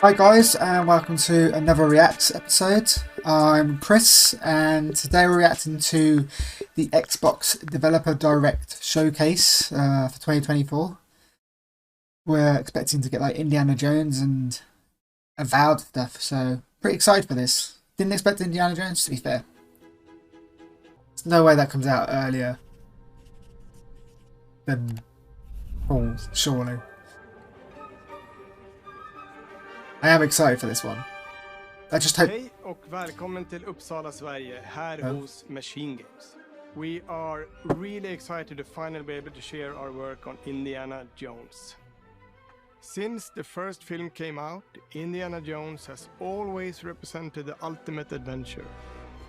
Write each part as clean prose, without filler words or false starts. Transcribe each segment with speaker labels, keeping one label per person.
Speaker 1: Hi guys, and welcome to another React episode. I'm Chris, and today we're reacting to the Xbox Developer Direct Showcase for 2024. We're expecting to get like Indiana Jones and Avowed stuff, so pretty excited for this. Didn't expect Indiana Jones, to be fair. There's no way that comes out earlier than fall, surely. I am excited for this one. I just hope...
Speaker 2: Hej och välkommen till Uppsala, Sverige, här hos Machine Games. We are really excited to finally be able to share our work on Indiana Jones. Since the first film came out, Indiana Jones has always represented the ultimate adventure.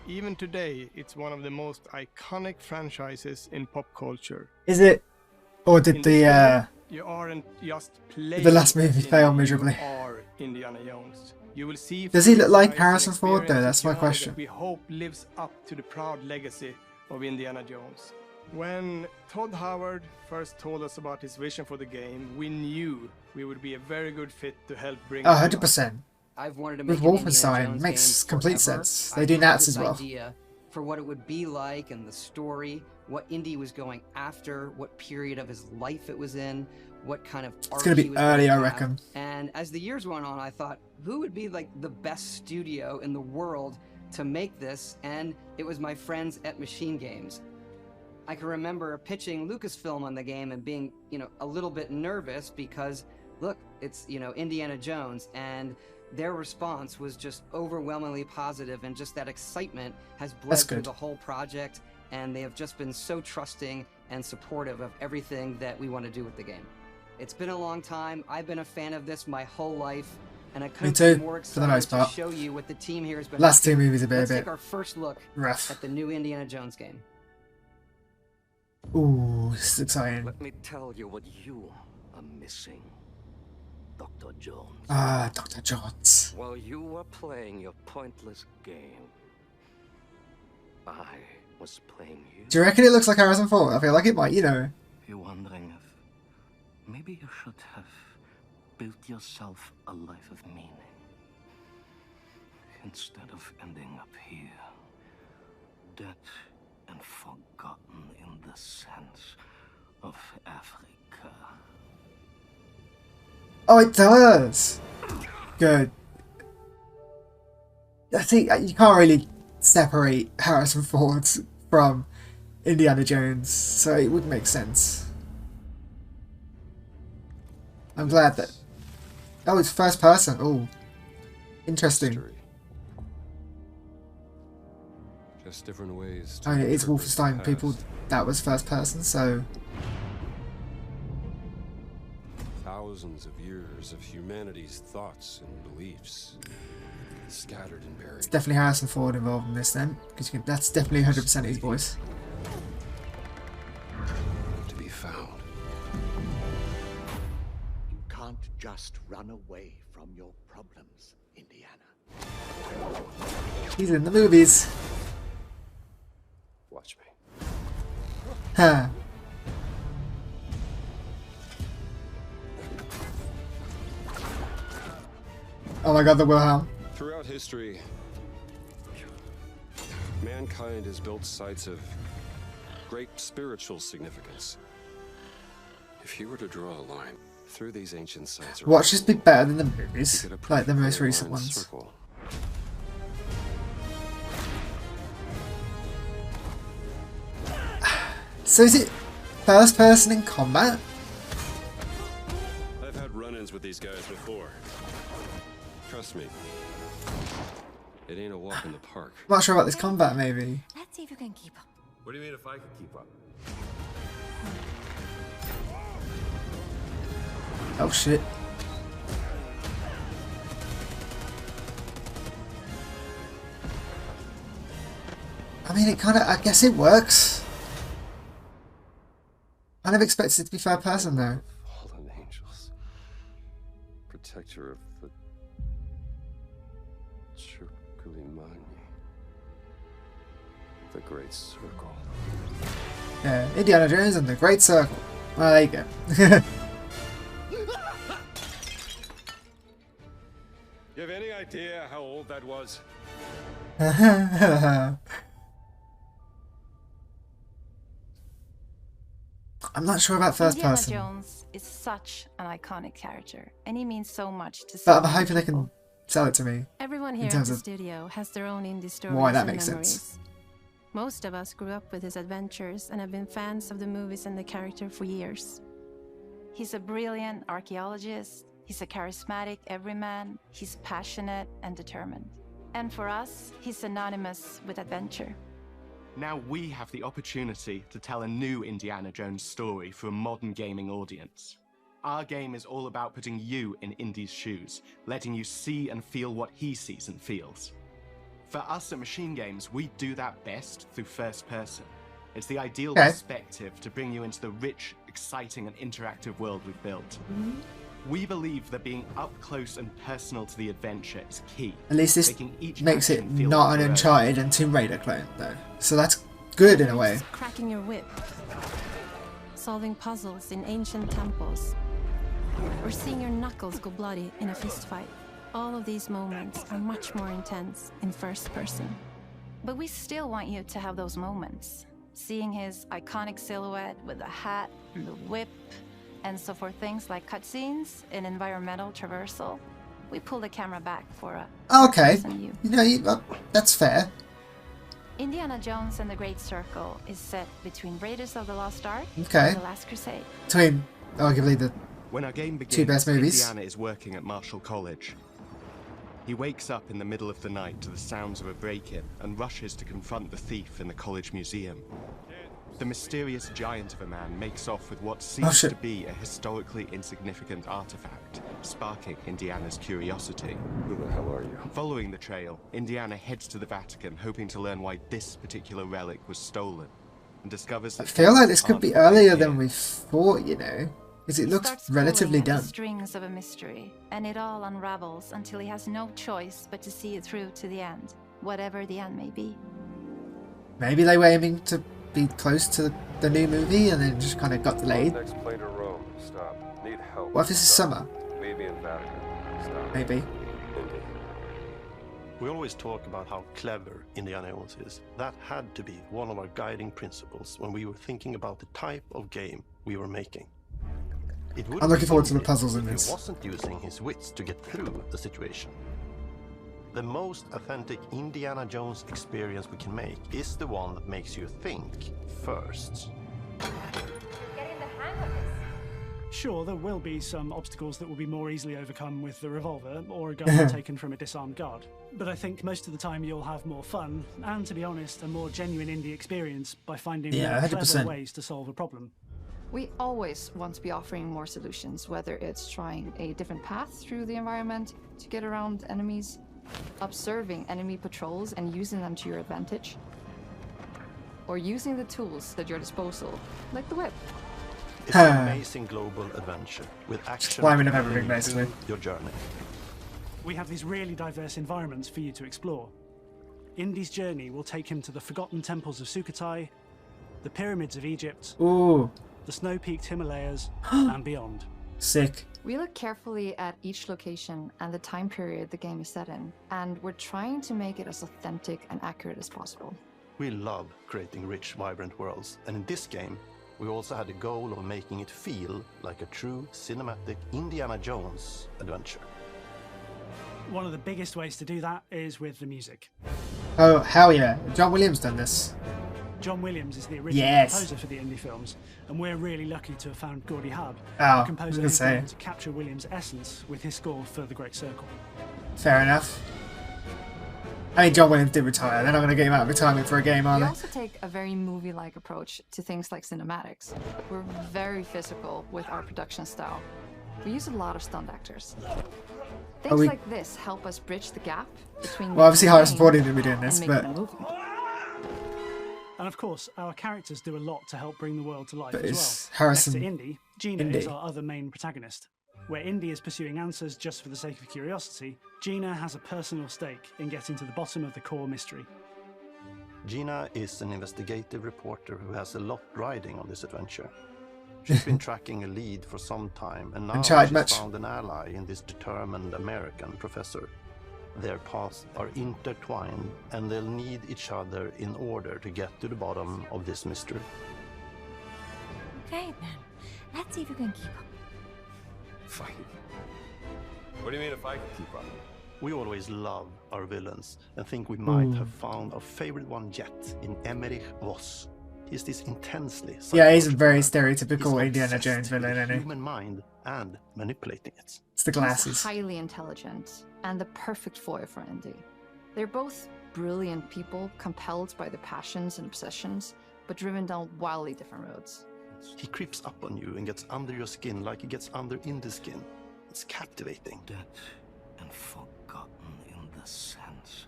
Speaker 2: Even today, it's one of the most iconic franchises in pop culture.
Speaker 1: Is it? Or did
Speaker 2: You aren't just playing
Speaker 1: the last movie fail miserably?
Speaker 2: You are Indiana Jones. You will see.
Speaker 1: Does he look like Harrison Ford though? That's my question.
Speaker 2: We hope lives up to the proud legacy of Indiana Jones. When Todd Howard first told us about his vision for the game, we knew we would be a very good fit to help bring.
Speaker 1: 100%.
Speaker 3: I've wanted to
Speaker 1: With
Speaker 3: make
Speaker 1: Wolfenstein, makes complete sense. They do Nats as well.
Speaker 3: Idea for what it would be like and the story, what Indy was going after, what period of his life it was in, what kind of art
Speaker 1: It's going to be early, I reckon.
Speaker 3: And as the years went on, I thought, who would be like the best studio in the world to make this? And it was my friends at Machine Games. I can remember pitching Lucasfilm on the game and being, a little bit nervous because, look, it's, Indiana Jones, and their response was just overwhelmingly positive, and just that excitement has bled through the whole project, and they have just been so trusting and supportive of everything that we want to do with the game. It's been a long time. I've been a fan of this my whole life, and I couldn't be more excited to show you what the team here has been.
Speaker 1: Last two movies a bit.
Speaker 3: Let's take our first look at the new Indiana Jones game.
Speaker 1: Ooh, this is exciting.
Speaker 4: Let me tell you what you are missing, Dr. Jones.
Speaker 1: Ah, Dr. Jones.
Speaker 4: While you were playing your pointless game, I was playing you.
Speaker 1: Do you reckon it looks like Harrison Ford? I feel like it might,
Speaker 4: You're wondering if maybe you should have built yourself a life of meaning instead of ending up here, dead and forgotten in the sense of Africa.
Speaker 1: Oh, it does! Good. I think you can't really separate Harrison Ford from Indiana Jones, so it would make sense. I'm glad that... Oh, it's first person. Oh, interesting.
Speaker 5: Just different ways.
Speaker 1: Oh, yeah, it's Wolfenstein. People, that was first person, so...
Speaker 5: Thousands of years of humanity's thoughts and beliefs scattered and buried.
Speaker 1: It's definitely Harrison Ford involved in this then, because that's definitely 100% his voice.
Speaker 5: To be found.
Speaker 6: You can't just run away from your problems, Indiana.
Speaker 1: He's in the movies.
Speaker 5: Watch me.
Speaker 1: Huh. Oh my god, the Wilhelm.
Speaker 5: Throughout history, mankind has built sites of great spiritual significance. If you were to draw a line through these ancient sites,
Speaker 1: Watch this be better than the movies, like the most recent ones.
Speaker 5: Circle.
Speaker 1: So is it first person in combat?
Speaker 5: I've had run-ins with these guys before. Trust me, it ain't a walk in the park.
Speaker 1: I'm not sure about this combat, maybe.
Speaker 7: Let's see if you can keep up.
Speaker 5: What do you mean if I could keep up?
Speaker 1: Oh shit. I mean, it kind of, I guess it works. I never expected it to be third person though.
Speaker 5: Fallen angels. Protector of the Chukulimani. The Great Circle.
Speaker 1: Yeah, Indiana Jones and the Great Circle. Well, there you go.
Speaker 5: You have any idea how old that was?
Speaker 1: I'm not sure about first
Speaker 7: Indiana
Speaker 1: person,
Speaker 7: Jones is such an iconic character, and he means so much to
Speaker 1: but
Speaker 7: so
Speaker 1: I'm
Speaker 7: many
Speaker 1: hoping they
Speaker 7: people.
Speaker 1: can sell it to me.
Speaker 7: Everyone
Speaker 1: in
Speaker 7: here at
Speaker 1: terms
Speaker 7: the
Speaker 1: of
Speaker 7: studio has their own indie stories
Speaker 1: why that
Speaker 7: and
Speaker 1: makes
Speaker 7: memories.
Speaker 1: sense.
Speaker 7: Most of us grew up with his adventures and have been fans of the movies and the character for years. He's a brilliant archaeologist, he's a charismatic everyman, he's passionate and determined. And for us, he's synonymous with adventure.
Speaker 8: Now we have the opportunity to tell a new Indiana Jones story for a modern gaming audience. Our game is all about putting you in Indy's shoes, letting you see and feel what he sees and feels. For us at Machine Games, we do that best through first person. It's the ideal perspective to bring you into the rich, exciting and interactive world we've built. We believe that being up close and personal to the adventure is key.
Speaker 1: At least this
Speaker 8: making each
Speaker 1: makes it
Speaker 8: action feel
Speaker 1: not
Speaker 8: like
Speaker 1: an
Speaker 8: your own.
Speaker 1: Uncharted and Tomb Raider clone, though. So that's good in a way.
Speaker 7: Just cracking your whip, solving puzzles in ancient temples, or seeing your knuckles go bloody in a fistfight. All of these moments are much more intense in first person. But we still want you to have those moments. Seeing his iconic silhouette with the hat and the whip, and so for things like cutscenes and environmental traversal, we pull the camera back for a
Speaker 1: Okay,
Speaker 7: person you.
Speaker 1: you know, that's fair.
Speaker 7: Indiana Jones and the Great Circle is set between Raiders of the Lost Ark
Speaker 1: Okay.
Speaker 7: and The Last Crusade.
Speaker 1: Between arguably the
Speaker 8: When our game begins,
Speaker 1: Two best movies.
Speaker 8: Indiana is working at Marshall College. He wakes up in the middle of the night to the sounds of a break-in and rushes to confront the thief in the college museum. The mysterious giant of a man makes off with what seems
Speaker 1: shit.
Speaker 8: to be a historically insignificant artifact, sparking Indiana's curiosity.
Speaker 5: Who the hell are you?
Speaker 8: Following the trail, Indiana heads to the Vatican, hoping to learn why this particular relic was stolen, and discovers
Speaker 1: I
Speaker 8: that
Speaker 1: feel like
Speaker 8: things
Speaker 1: this could be
Speaker 8: aren't
Speaker 1: earlier
Speaker 8: right
Speaker 1: than
Speaker 8: here.
Speaker 1: we thought, you know. Because it
Speaker 7: He
Speaker 1: looks
Speaker 7: starts
Speaker 1: relatively
Speaker 7: pulling at
Speaker 1: done.
Speaker 7: the strings of a mystery, and it all unravels until he has no choice but to see it through to the end, whatever the end may be.
Speaker 1: Maybe they were aiming to be close to the new movie and then just kind of got delayed.
Speaker 5: Next plane to Rome. Stop. Need help.
Speaker 1: What if this is
Speaker 5: Stop.
Speaker 1: summer?
Speaker 5: Maybe in Vatican. Stop.
Speaker 1: Maybe.
Speaker 5: Indy.
Speaker 9: We always talk about how clever Indiana Jones is. That had to be one of our guiding principles when we were thinking about the type of game we were making. It would
Speaker 1: I'm looking
Speaker 9: be
Speaker 1: forward to the
Speaker 9: Indy
Speaker 1: puzzles in
Speaker 9: if
Speaker 1: this.
Speaker 9: He wasn't using his wits to get through the situation. The most authentic Indiana Jones experience we can make is the one that makes you think first.
Speaker 10: Getting the hang of this.
Speaker 11: Sure, there will be some obstacles that will be more easily overcome with the revolver or a gun taken from a disarmed guard. But I think most of the time you'll have more fun and, to be honest, a more genuine indie experience by finding
Speaker 1: Yeah,
Speaker 11: more
Speaker 1: 100%.
Speaker 11: clever ways to solve a problem.
Speaker 12: We always want to be offering more solutions, whether it's trying a different path through the environment to get around enemies, observing enemy patrols and using them to your advantage, or using the tools at your disposal, like the whip.
Speaker 9: It's an amazing global adventure with action
Speaker 1: climbing up everything, basically.
Speaker 9: through your journey.
Speaker 11: We have these really diverse environments for you to explore. Indy's journey will take him to the forgotten temples of Sukhothai, the pyramids of Egypt,
Speaker 1: Ooh,
Speaker 11: the snow-peaked Himalayas, and beyond.
Speaker 1: sick.
Speaker 12: We look carefully at each location and the time period the game is set in, and we're trying to make it as authentic and accurate as possible.
Speaker 9: We love creating rich, vibrant worlds, and in this game, we also had the goal of making it feel like a true cinematic Indiana Jones adventure.
Speaker 11: One of the biggest ways to do that is with the music.
Speaker 1: Oh, hell yeah. John Williams done this.
Speaker 11: John Williams is the original
Speaker 1: Yes.
Speaker 11: composer for the indie films, and we're really lucky to have found Gordy Hub,
Speaker 1: Oh,
Speaker 11: a
Speaker 1: I was
Speaker 11: composer
Speaker 1: gonna
Speaker 11: who's been
Speaker 1: say.
Speaker 11: able to capture Williams' essence with his score for The Great Circle.
Speaker 1: Fair enough. I mean, John Williams did retire. They're not going to get him out of retirement for a game, are
Speaker 12: We
Speaker 1: they?
Speaker 12: also take a very movie-like approach to things like cinematics. We're very physical with our production style. We use a lot of stunt actors. Things
Speaker 1: we-
Speaker 12: like this help us bridge the gap between
Speaker 1: Well, obviously
Speaker 12: making a
Speaker 1: Harrison Ford
Speaker 12: game
Speaker 1: didn't be doing this,
Speaker 12: and
Speaker 1: but
Speaker 12: making a movie.
Speaker 11: And of course, our characters do a lot to help bring the world to life
Speaker 1: But
Speaker 11: as
Speaker 1: it's
Speaker 11: well.
Speaker 1: Harrison
Speaker 11: Next to Indy, Gina is
Speaker 1: Indy.
Speaker 11: our other main protagonist. Where Indy is pursuing answers just for the sake of curiosity, Gina has a personal stake in getting to the bottom of the core mystery.
Speaker 9: Gina is an investigative reporter who has a lot riding on this adventure. She's been tracking a lead for some time, and now
Speaker 1: Uncharted
Speaker 9: she's
Speaker 1: much.
Speaker 9: found an ally in this determined American professor. Their paths are intertwined, and they'll need each other in order to get to the bottom of this mystery.
Speaker 13: Okay, then. Let's see if you can keep up.
Speaker 5: Fine. What do you mean if I can keep up?
Speaker 9: We always love our villains and think we might have found our favorite one yet in Emmerich Voss. He's this intensely
Speaker 1: Yeah, he's a very
Speaker 9: psychological man.
Speaker 1: stereotypical
Speaker 9: He's
Speaker 1: Indiana
Speaker 9: obsessed
Speaker 1: Jones
Speaker 9: with
Speaker 1: villain,
Speaker 9: the
Speaker 1: isn't he?
Speaker 9: human mind and manipulating it.
Speaker 1: It's the
Speaker 12: He's
Speaker 1: glasses.
Speaker 12: highly intelligent and the perfect foil for Indy. They're both brilliant people, compelled by their passions and obsessions, but driven down wildly different roads.
Speaker 9: He creeps up on you and gets under your skin like he gets under in the skin. It's captivating.
Speaker 4: Dead and forgotten in the sense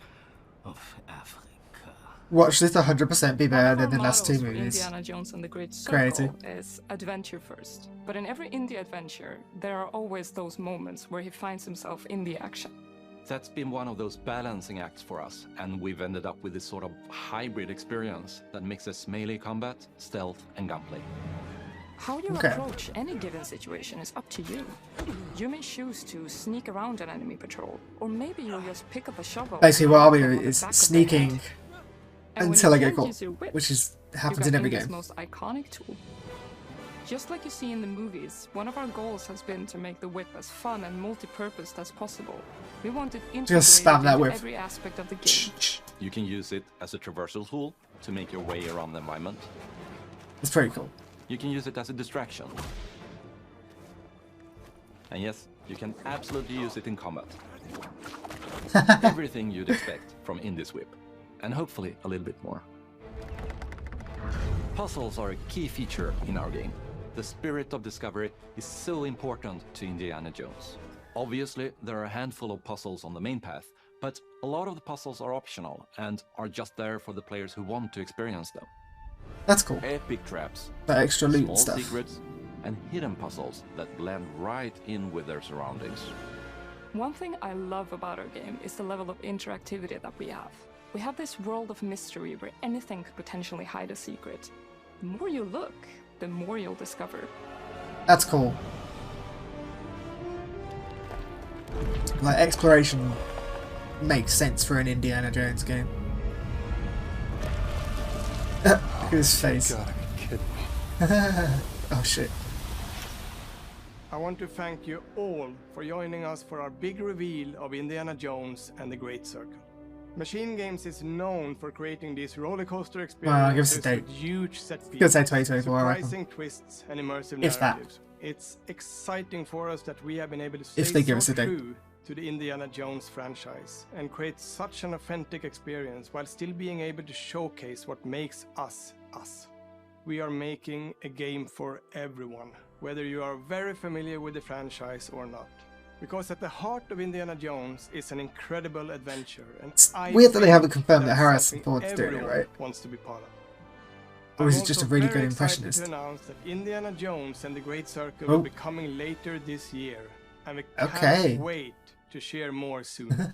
Speaker 4: of Africa.
Speaker 1: Watch this 100% be better than the last two
Speaker 14: Models for
Speaker 1: movies.
Speaker 14: Indiana Jones and the Great
Speaker 1: Crazy.
Speaker 14: Circle is adventure first. But in every indie adventure, there are always those moments where he finds himself in the action.
Speaker 15: That's been one of those balancing acts for us, and we've ended up with this sort of hybrid experience that mixes melee combat, stealth, and gunplay.
Speaker 14: How you
Speaker 1: Okay.
Speaker 14: approach any given situation is up to you. You may choose to sneak around an enemy patrol, or maybe you'll just pick up a shovel.
Speaker 1: Basically, what I'll be
Speaker 14: and
Speaker 1: doing
Speaker 14: on the
Speaker 1: is
Speaker 14: back of their
Speaker 1: sneaking
Speaker 14: head. And when
Speaker 1: until I
Speaker 14: you
Speaker 1: get
Speaker 14: can't
Speaker 1: caught,
Speaker 14: use your whip,
Speaker 1: which is
Speaker 14: you
Speaker 1: happens
Speaker 14: got
Speaker 1: in every
Speaker 14: Indy's
Speaker 1: game.
Speaker 14: most iconic tool. Just like you see in the movies, one of our goals has been to make the whip as fun and multi-purposed as possible. We want it integrated
Speaker 1: spam that
Speaker 14: into
Speaker 1: whip.
Speaker 14: every aspect of the game.
Speaker 15: You can use it as a traversal tool to make your way around the environment.
Speaker 1: It's pretty cool.
Speaker 15: You can use it as a distraction. And yes, you can absolutely use it in combat. Everything you'd expect from Indy's whip. And hopefully a little bit more. Puzzles are a key feature in our game. The spirit of discovery is so important to Indiana Jones. Obviously, there are a handful of puzzles on the main path, but a lot of the puzzles are optional and are just there for the players who want to experience them.
Speaker 1: That's cool.
Speaker 15: Epic traps,
Speaker 1: That extra loot
Speaker 15: small
Speaker 1: stuff.
Speaker 15: secrets, and hidden puzzles that blend right in with their surroundings.
Speaker 14: One thing I love about our game is the level of interactivity that we have. We have this world of mystery where anything could potentially hide a secret. The more you look, the more you'll discover.
Speaker 1: That's cool. Like, exploration makes sense for an Indiana Jones game. Look at his face.
Speaker 5: You gotta be kidding me.
Speaker 1: Oh shit.
Speaker 2: I want to thank you all for joining us for our big reveal of Indiana Jones and the Great Circle. Machine Games is known for creating these roller coaster
Speaker 1: Well, give us a
Speaker 2: experiences
Speaker 1: date.
Speaker 2: with huge set
Speaker 1: Gonna say
Speaker 2: pieces,
Speaker 1: 2024, I reckon.
Speaker 2: surprising twists, and immersive
Speaker 1: If that.
Speaker 2: narratives. It's exciting for us that we have been able to
Speaker 1: If
Speaker 2: stay
Speaker 1: they give
Speaker 2: so
Speaker 1: us a date.
Speaker 2: true to the Indiana Jones franchise and create such an authentic experience while still being able to showcase what makes us us. We are making a game for everyone, whether you are very familiar with the franchise or not. Because at the heart of Indiana Jones is an incredible adventure, and I
Speaker 1: Weird that they
Speaker 2: think
Speaker 1: haven't confirmed that
Speaker 2: that's
Speaker 1: Harrison
Speaker 2: something
Speaker 1: Ford's doing it,
Speaker 2: everyone
Speaker 1: right?
Speaker 2: wants to be part of.
Speaker 1: Or is
Speaker 2: I'm
Speaker 1: it just a
Speaker 2: also
Speaker 1: really
Speaker 2: very
Speaker 1: good
Speaker 2: excited
Speaker 1: impressionist?
Speaker 2: to announce that Indiana Jones and the Great Circle
Speaker 1: Oh.
Speaker 2: will be coming later this year, and we
Speaker 1: Okay.
Speaker 2: can't wait to share more soon.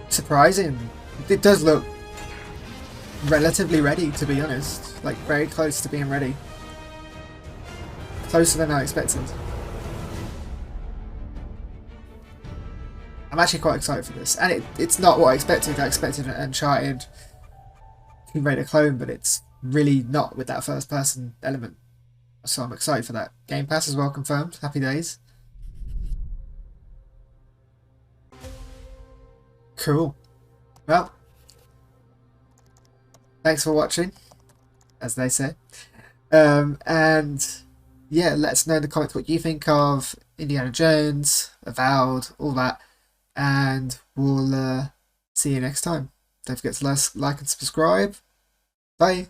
Speaker 1: Surprising. It does look relatively ready, to be honest. Like, very close to being ready. Closer than I expected. I'm actually quite excited for this. And it's not what I expected. I expected an Uncharted Tomb Raider clone, but it's really not with that first person element. So I'm excited for that. Game Pass as well confirmed. Happy days. Cool. Well, thanks for watching, as they say. And yeah, let us know in the comments what you think of Indiana Jones, Avowed, all that. And we'll see you next time. Don't forget to like and subscribe. Bye.